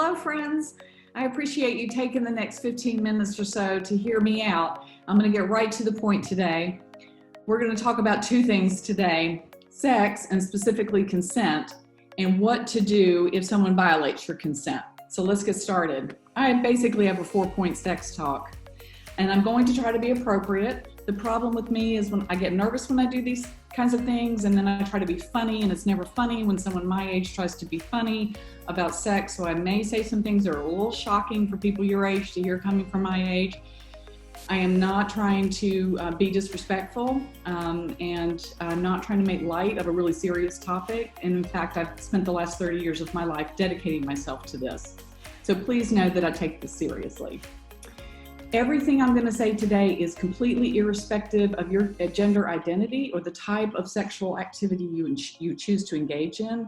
hello, friends. I appreciate you taking the next 15 minutes or so to hear me out. I'm going to get right to the point today. We're going to talk about two things today: sex, and specifically consent, and what to do if someone violates your consent. So let's get started. I basically have a 4-point sex talk, and I'm going to try to be appropriate. The problem with me is when I get nervous when I do these kinds of things, and then I try to be funny, and it's never funny when someone my age tries to be funny about sex. So I may say some things that are a little shocking for people your age to hear coming from my age. I am not trying to be disrespectful, and I'm not trying to make light of a really serious topic. And in fact, I've spent the last 30 years of my life dedicating myself to this. So please know that I take this seriously. Everything I'm going to say today is completely irrespective of your gender identity or the type of sexual activity you choose to engage in.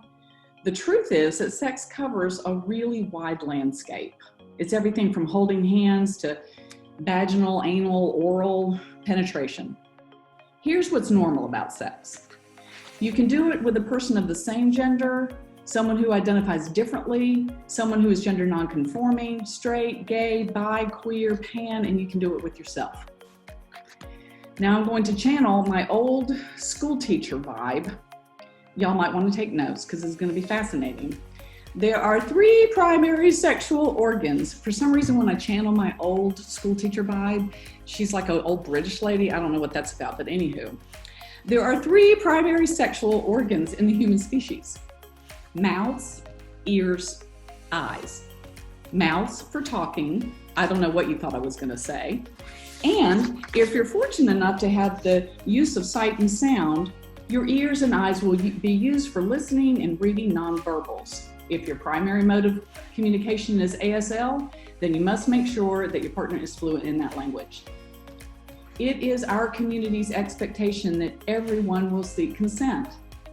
The truth is that sex covers a really wide landscape. It's everything from holding hands to vaginal, anal, oral penetration. Here's what's normal about sex. You can do it with a person of the same gender, someone who identifies differently, someone who is gender nonconforming, straight, gay, bi, queer, pan, and you can do it with yourself. Now I'm going to channel my old school teacher vibe. Y'all might want to take notes because it's going to be fascinating. There are 3 primary sexual organs. For some reason, when I channel my old school teacher vibe, she's like an old British lady. I don't know what that's about, but anywho. There are 3 primary sexual organs in the human species: mouths, ears, eyes. Mouths for talking. I don't know what you thought I was going to say. And if you're fortunate enough to have the use of sight and sound, your ears and eyes will be used for listening and reading nonverbals. If your primary mode of communication is ASL, then you must make sure that your partner is fluent in that language. It is our community's expectation that everyone will seek consent.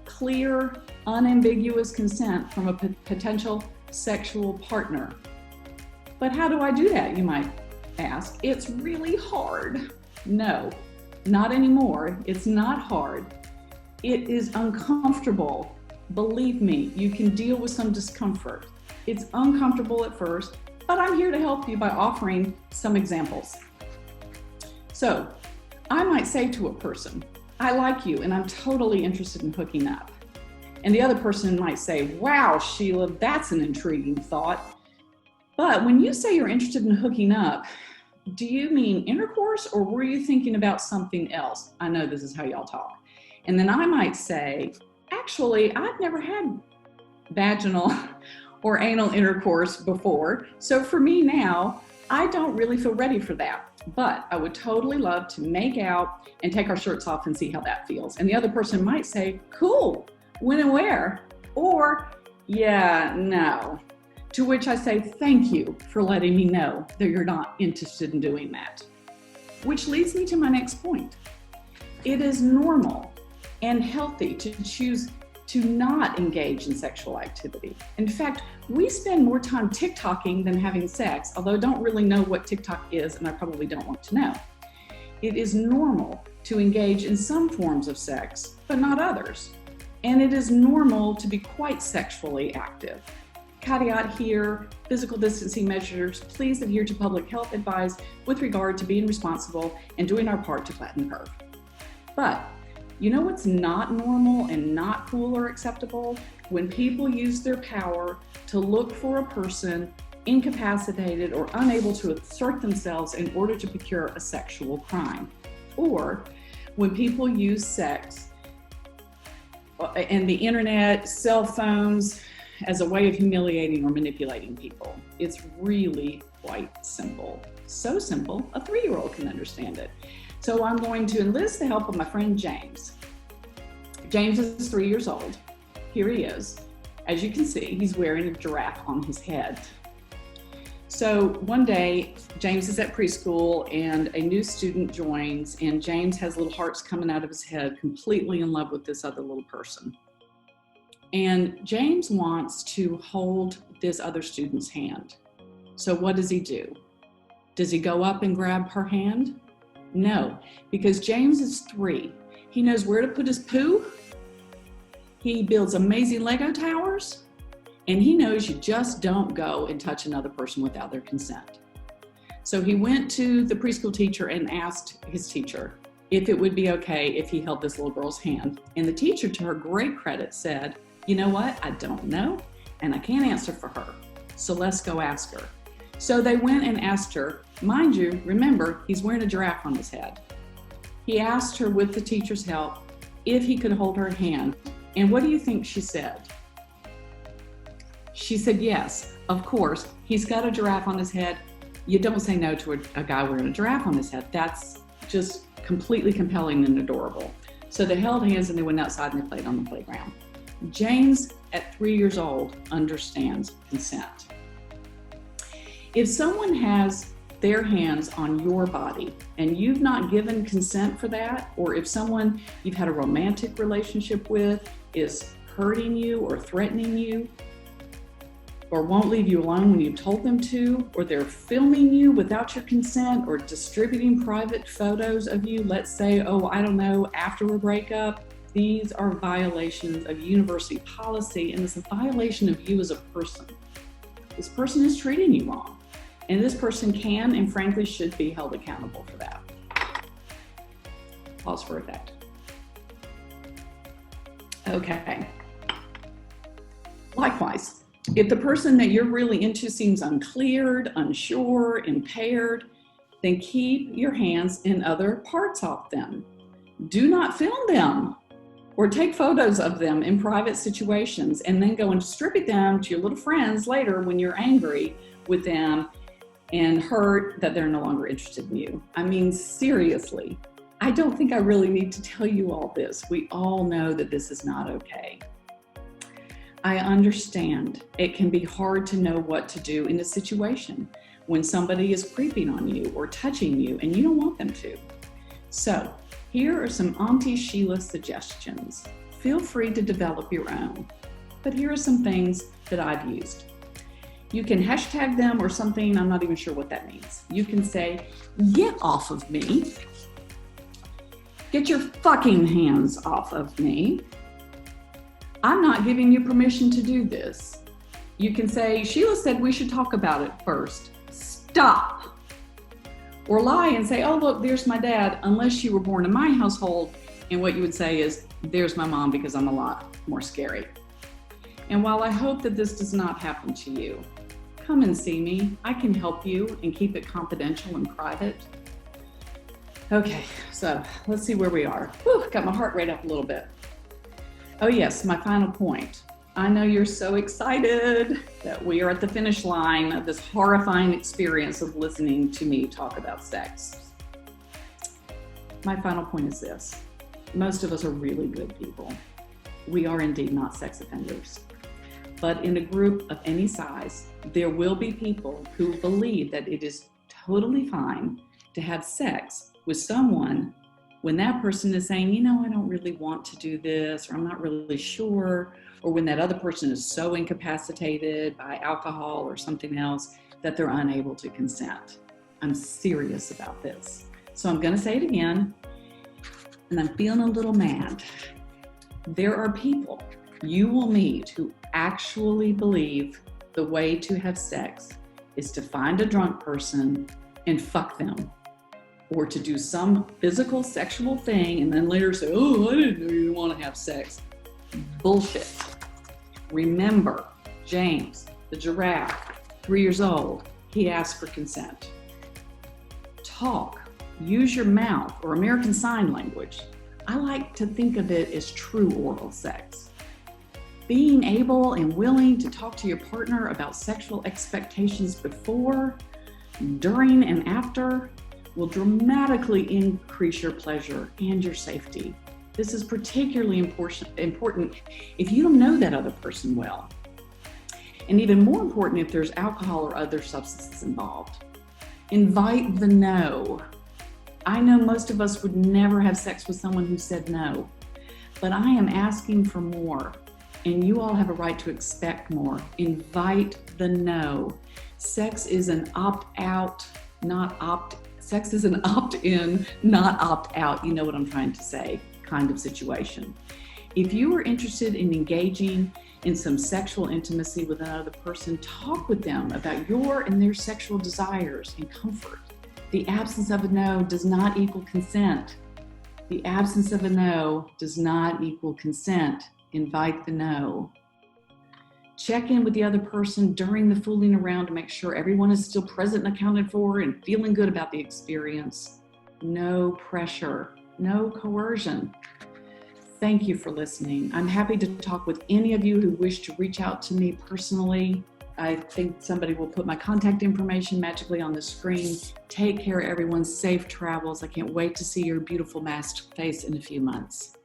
Clear, unambiguous consent from a potential sexual partner. But how do I do that, you might ask? It's really hard. No, not anymore. It's not hard. It is uncomfortable. Believe me, you can deal with some discomfort. It's uncomfortable at first, but I'm here to help you by offering some examples. So, I might say to a person, "I like you and I'm totally interested in hooking up." And the other person might say, "Wow, Sheila, that's an intriguing thought. But when you say you're interested in hooking up, do you mean intercourse or were you thinking about something else?" I know this is how y'all talk. And then I might say, "Actually, I've never had vaginal or anal intercourse before. So for me now, I don't really feel ready for that. But I would totally love to make out and take our shirts off and see how that feels." And the other person might say, "Cool, when and where?" Or, "Yeah, no." To which I say, "Thank you for letting me know that you're not interested in doing that." Which leads me to my next point. It is normal and healthy to choose to not engage in sexual activity. In fact, we spend more time TikToking than having sex, although I don't really know what TikTok is and I probably don't want to know. It is normal to engage in some forms of sex, but not others. And it is normal to be quite sexually active. Caveat here, physical distancing measures, please adhere to public health advice with regard to being responsible and doing our part to flatten the curve. But you know what's not normal and not cool or acceptable? When people use their power to look for a person incapacitated or unable to assert themselves in order to procure a sexual crime. Or when people use sex and the internet, cell phones, as a way of humiliating or manipulating people. It's really quite simple. So simple, a 3-year-old can understand it. So I'm going to enlist the help of my friend James. James is 3 years old. Here he is. As you can see, he's wearing a giraffe on his head. So one day, James is at preschool and a new student joins, and James has little hearts coming out of his head, completely in love with this other little person. And James wants to hold this other student's hand. So what does he do? Does he go up and grab her hand? No, because James is 3. He knows where to put his poo. He builds amazing Lego towers. And he knows you just don't go and touch another person without their consent. So he went to the preschool teacher and asked his teacher if it would be okay if he held this little girl's hand. And the teacher, to her great credit, said, you know what? I don't know, and I can't answer for her. So let's go ask her. So they went and asked her. Mind you, remember, he's wearing a giraffe on his head. He asked her, with the teacher's help, if he could hold her hand. And what do you think she said? She said, yes, of course. He's got a giraffe on his head. You don't say no to a guy wearing a giraffe on his head. That's just completely compelling and adorable. So they held hands and they went outside and they played on the playground. James, at 3 years old, understands consent. If someone has their hands on your body and you've not given consent for that, or if someone you've had a romantic relationship with is hurting you or threatening you, or won't leave you alone when you've told them to, or they're filming you without your consent, or distributing private photos of you, let's say, after a breakup, these are violations of university policy, and it's a violation of you as a person. This person is treating you wrong, and this person can and frankly should be held accountable for that. Pause for effect. Okay. Likewise, if the person that you're really into seems uncleared, unsure, impaired, then keep your hands and other parts off them. Do not film them or take photos of them in private situations and then go and distribute them to your little friends later when you're angry with them and hurt that they're no longer interested in you. I mean, seriously, I don't think I really need to tell you all this. We all know that this is not okay. I understand it can be hard to know what to do in a situation when somebody is creeping on you or touching you and you don't want them to. So here are some Auntie Sheila suggestions. Feel free to develop your own, but here are some things that I've used. You can hashtag them or something, I'm not even sure what that means. You can say, get off of me. Get your fucking hands off of me. I'm not giving you permission to do this. You can say, Sheila said we should talk about it first. Stop. Or lie and say, oh, look, there's my dad, unless you were born in my household. And what you would say is, there's my mom because I'm a lot more scary. And while I hope that this does not happen to you, come and see me. I can help you and keep it confidential and private. Okay, so let's see where we are. Whew, got my heart rate up a little bit. Oh yes, my final point. I know you're so excited that we are at the finish line of this horrifying experience of listening to me talk about sex. My final point is this. Most of us are really good people. We are indeed not sex offenders. But in a group of any size, there will be people who believe that it is totally fine to have sex with someone when that person is saying, you know, I don't really want to do this, or I'm not really sure, or when that other person is so incapacitated by alcohol or something else that they're unable to consent. I'm serious about this. So I'm going to say it again, and I'm feeling a little mad. There are people you will meet who actually believe the way to have sex is to find a drunk person and fuck them, or to do some physical sexual thing and then later say, oh, I didn't know you didn't want to have sex. Bullshit. Remember, James, the giraffe, 3 years old, he asked for consent. Talk, use your mouth or American Sign Language. I like to think of it as true oral sex. Being able and willing to talk to your partner about sexual expectations before, during, and after will dramatically increase your pleasure and your safety. This is particularly important if you don't know that other person well. And even more important if there's alcohol or other substances involved. Invite the no. I know most of us would never have sex with someone who said no, but I am asking for more, and you all have a right to expect more. Invite the no. Sex is an opt-out, sex is an opt-in, not opt-out. You know what I'm trying to say, kind of situation. If you are interested in engaging in some sexual intimacy with another person, talk with them about your and their sexual desires and comfort. The absence of a no does not equal consent. The absence of a no does not equal consent. Invite the no. Check in with the other person during the fooling around to make sure everyone is still present and accounted for and feeling good about the experience. No pressure, no coercion. Thank you for listening. I'm happy to talk with any of you who wish to reach out to me personally. I think somebody will put my contact information magically on the screen. Take care, everyone. Safe travels. I can't wait to see your beautiful masked face in a few months.